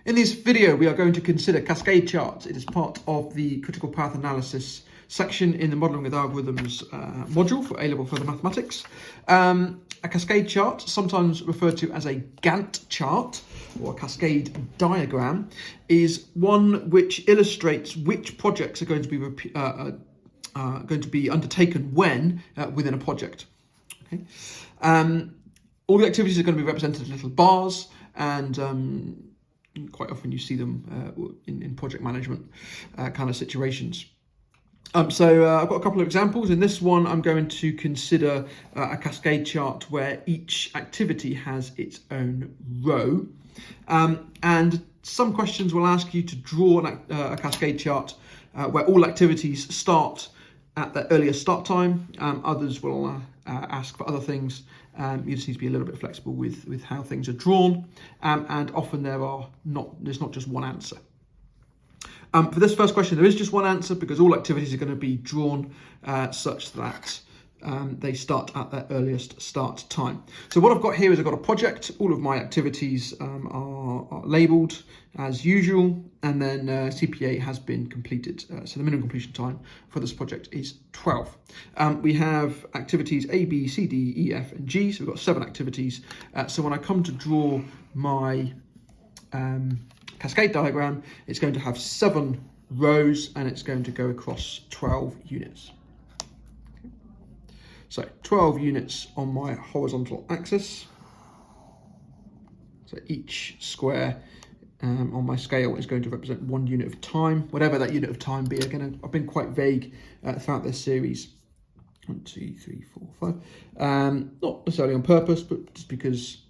In this video, we are going to consider Cascade Charts. It is part of the critical path analysis section in the Modelling with Algorithms module for A-level further mathematics. A Cascade chart, sometimes referred to as a Gantt chart or a Cascade diagram, is one which illustrates which projects are going to be undertaken when within a project. Okay. All the activities are going to be represented in little bars, and quite often you see them in project management kind of situations. So I've got a couple of examples. In this one, I'm going to consider a Cascade chart where each activity has its own row. And some questions will ask you to draw a Cascade chart where all activities start at their earliest start time. Others will ask for other things. You just need to be a little bit flexible with how things are drawn. And often there's not just one answer. For this first question, there is just one answer because all activities are going to be drawn such that they start at their earliest start time. So what I've got here is I've got a project. All of my activities are labelled as usual, and then CPA has been completed. So the minimum completion time for this project is 12. We have activities A, B, C, D, E, F, and G. So we've got 7 activities. So when I come to draw my Cascade diagram, it's going to have 7 rows and it's going to go across 12 units. Okay. So 12 units on my horizontal axis. So each square on my scale is going to represent 1 unit of time, whatever that unit of time be. Again, I've been quite vague throughout this series. 1, 2, 3, 4, 5. Not necessarily on purpose, but just because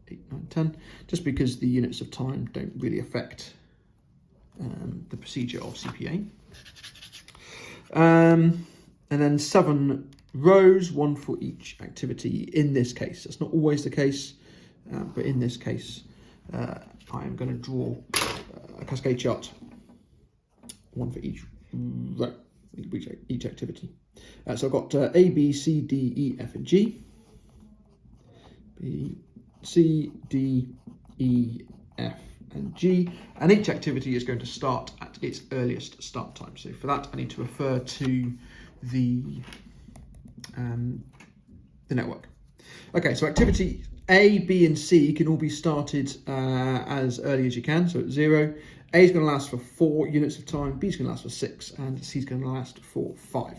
8, 9, 10, just because the units of time don't really affect the procedure of CPA. And then 7 rows, 1 for each activity in this case. That's not always the case, but in this case, I am going to draw a Cascade chart, 1 for each row, each activity. So I've got A, B, C, D, E, F, and G. B, C, D, E, F, and G, and each activity is going to start at its earliest start time. So for that, I need to refer to the network. Okay, so activity A, B, and C can all be started as early as you can, so at 0. A is going to last for 4 units of time, B is going to last for 6, and C is going to last for 5.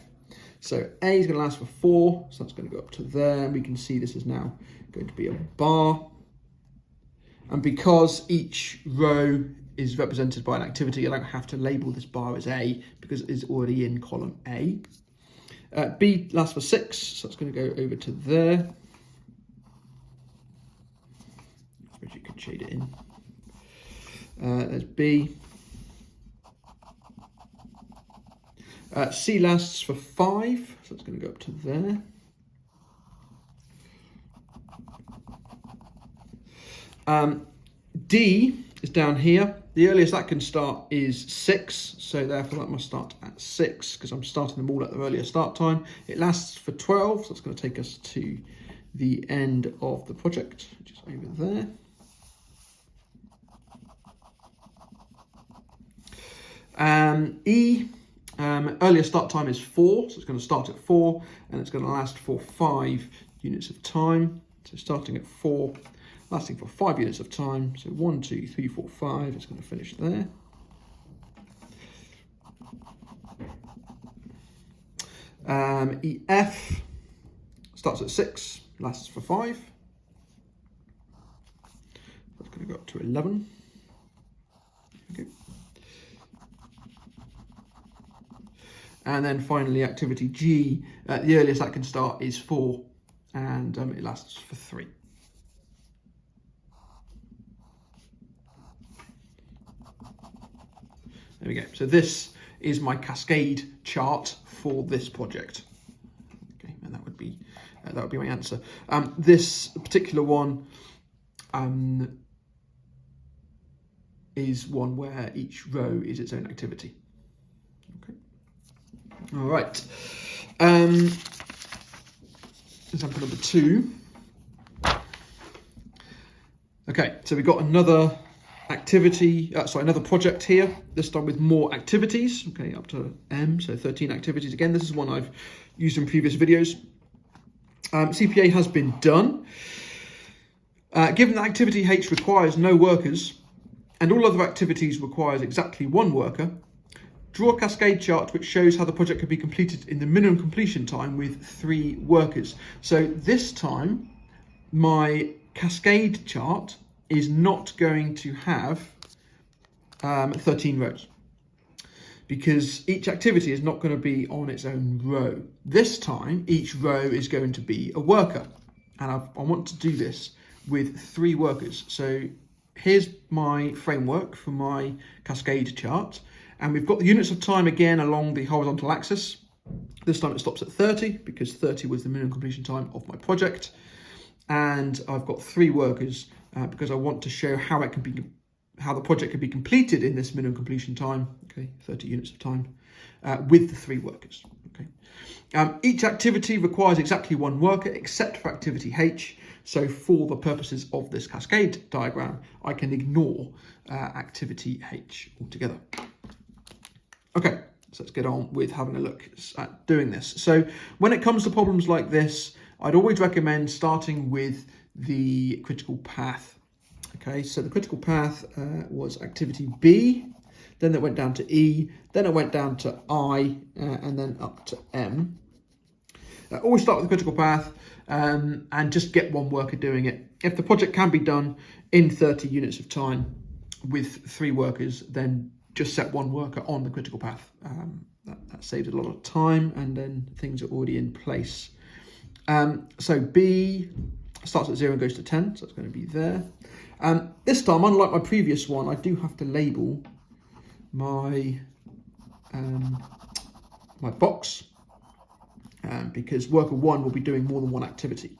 So A is going to last for 4, so that's going to go up to there, and we can see this is now going to be a bar. And because each row is represented by an activity, I don't have to label this bar as A because it is already in column A. B lasts for 6, so it's going to go over to there. I suppose you could shade it in. There's B. C lasts for 5, so it's going to go up to there. D is down here. The earliest that can start is 6, so therefore that must start at 6 because I'm starting them all at the earlier start time. It lasts for 12, so it's going to take us to the end of the project, which is over there. E, earlier start time is 4, so it's going to start at 4, and it's going to last for 5 units of time. So starting at 4, lasting for 5 units of time. So 1, 2, 3, 4, 5. It's going to finish there. EF starts at 6, lasts for 5. That's going to go up to 11. Okay. And then finally, activity G, the earliest that can start is 4, and it lasts for 3. There we go. So this is my Cascade chart for this project. Okay, and that would be my answer. This particular one is one where each row is its own activity. Okay. All right. Example number 2. Okay, so we've got another another project here, this time with more activities, okay, up to M, so 13 activities. Again, this is one I've used in previous videos. CPA has been done. Given that activity H requires no workers and all other activities requires exactly one worker, draw a cascade chart which shows how the project can be completed in the minimum completion time with 3 workers. So this time, my cascade chart is not going to have 13 rows because each activity is not going to be on its own row. This time, each row is going to be a worker, and I want to do this with 3 workers. So here's my framework for my cascade chart. And we've got the units of time again along the horizontal axis. This time it stops at 30 because 30 was the minimum completion time of my project. And I've got 3 workers because I want to show how the project can be completed in this minimum completion time. Okay, 30 units of time with the 3 workers. Okay. Each activity requires exactly 1 worker except for activity H. So for the purposes of this cascade diagram, I can ignore activity H altogether. Okay, so let's get on with having a look at doing this. So when it comes to problems like this, I'd always recommend starting with the critical path. Okay, so the critical path was activity B, then it went down to E, then it went down to I, and then up to M. Always start with the critical path and just get 1 worker doing it. If the project can be done in 30 units of time with 3 workers, then just set 1 worker on the critical path. That saves a lot of time, and then things are already in place. So B starts at 0 and goes to 10, so it's going to be there. This time, unlike my previous one, I do have to label my my box because worker 1 will be doing more than 1 activity.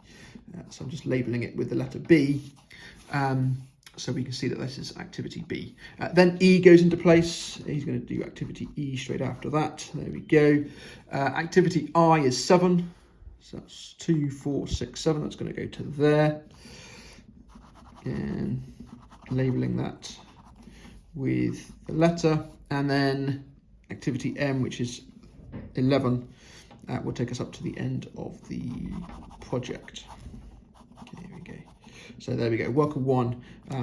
So I'm just labeling it with the letter B. So we can see that this is activity B. Then E goes into place. He's going to do activity E straight after that. There we go. Activity I is 7. So that's 2, 4, 6, 7. That's going to go to there. Again, labeling that with the letter. And then activity M, which is 11, will take us up to the end of the project. Okay, here we go. So there we go. Worker 1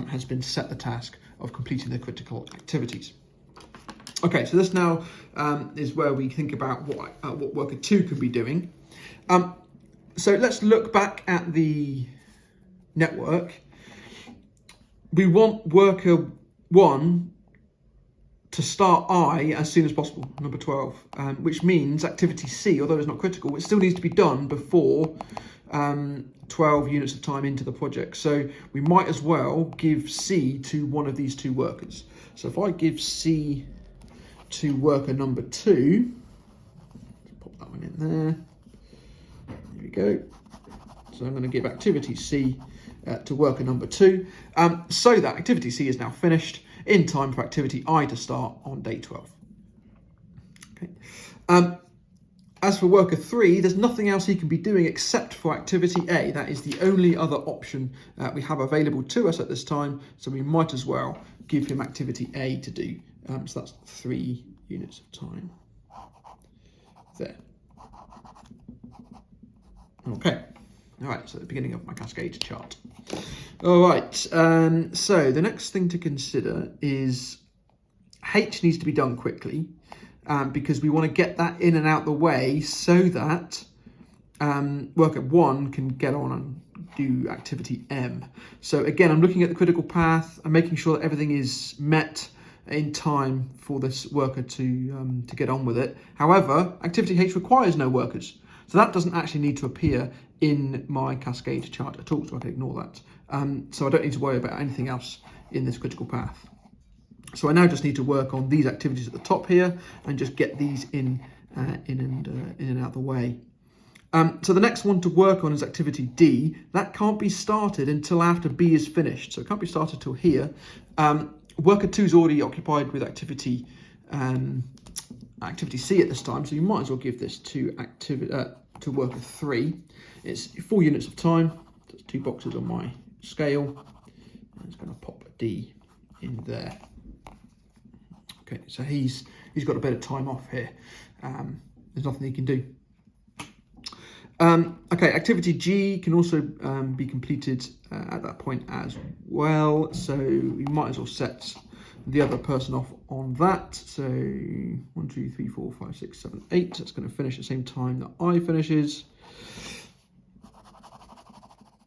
has been set the task of completing the critical activities. Okay, so this now is where we think about what worker 2 could be doing. So let's look back at the network. We want worker 1 to start I as soon as possible, number 12, which means activity C, although it's not critical, it still needs to be done before 12 units of time into the project. So we might as well give C to one of these 2 workers. So if I give C to worker number 2, pop that one in there. There we go. So I'm going to give activity C to worker number 2, so that activity C is now finished in time for activity I to start on day 12. Okay. As for worker 3, there's nothing else he can be doing except for activity A. That is the only other option we have available to us at this time, so we might as well give him activity A to do. So that's 3 units of time there. Okay, all right, so the beginning of my cascade chart. All right, so the next thing to consider is H needs to be done quickly. Because we want to get that in and out the way so that worker 1 can get on and do activity M. So again, I'm looking at the critical path. I'm making sure that everything is met in time for this worker to get on with it. However, activity H requires no workers. So that doesn't actually need to appear in my cascade chart at all, so I can ignore that. So I don't need to worry about anything else in this critical path. So I now just need to work on these activities at the top here and just get these in and out of the way. So the next one to work on is activity D. That can't be started until after B is finished. So it can't be started till here. Worker 2 is already occupied with activity C at this time, so you might as well give this to worker 3. It's 4 units of time. That's 2 boxes on my scale. And it's going to pop a D in there. Okay, so he's got a bit of time off here. There's nothing he can do. Okay, activity G can also be completed at that point as well. So we might as well set the other person off on that. So 1, 2, 3, 4, 5, 6, 7, 8. That's going to finish at the same time that I finishes.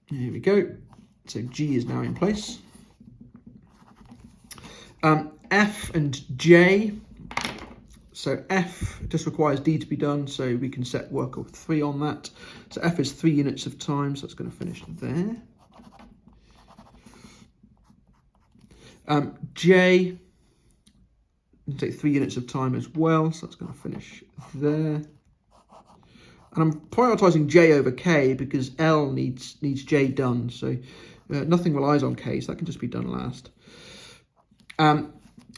Here we go. So G is now in place. F and J. So F just requires D to be done, so we can set work of 3 on that. So F is 3 units of time, so that's going to finish there. J take 3 units of time as well, so that's going to finish there. And I'm prioritising J over K because L needs J done, so nothing relies on K, so that can just be done last.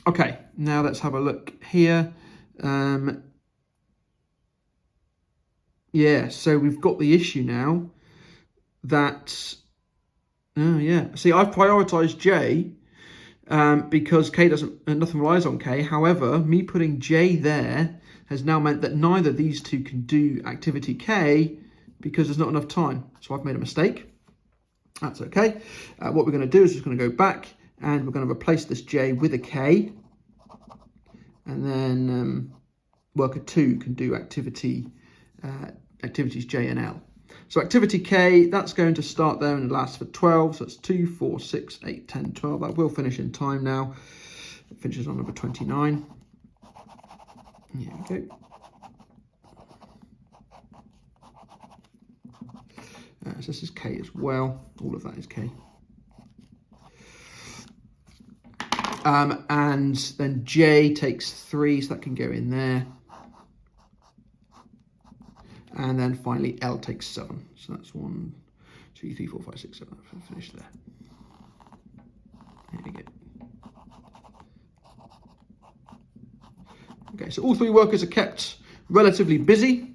Okay, now let's have a look here. Yeah, so we've got the issue now that, see, I've prioritised J because K nothing relies on K. However, me putting J there has now meant that neither of these two can do activity K because there's not enough time. So I've made a mistake. That's okay. What we're going to do is just going to go back and we're going to replace this J with a K. And then worker 2 can do activities J and L. So activity K, that's going to start there and it lasts for 12. So it's 2, 4, 6, 8, 10, 12. That will finish in time now. It finishes on number 29. Here we go. So this is K as well. All of that is K. And then J takes 3, so that can go in there. And then finally L takes 7. So that's 1, 2, 3, 4, 5, 6, 7. I'll finish there. There we go. Okay, so all 3 workers are kept relatively busy,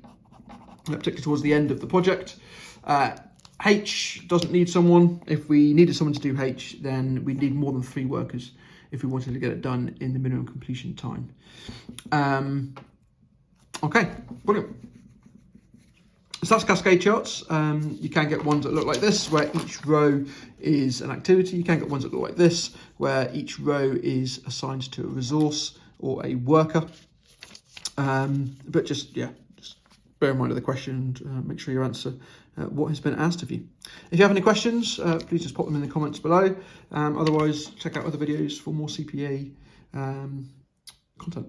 particularly towards the end of the project. H doesn't need someone. If we needed someone to do H, then we'd need more than 3 workers if we wanted to get it done in the minimum completion time. Okay, brilliant. So that's Cascade Charts. You can get ones that look like this, where each row is an activity. You can get ones that look like this, where each row is assigned to a resource or a worker. But just bear in mind of the question and make sure you answer what has been asked of you. If you have any questions, please just pop them in the comments below. Otherwise, check out other videos for more CPA content.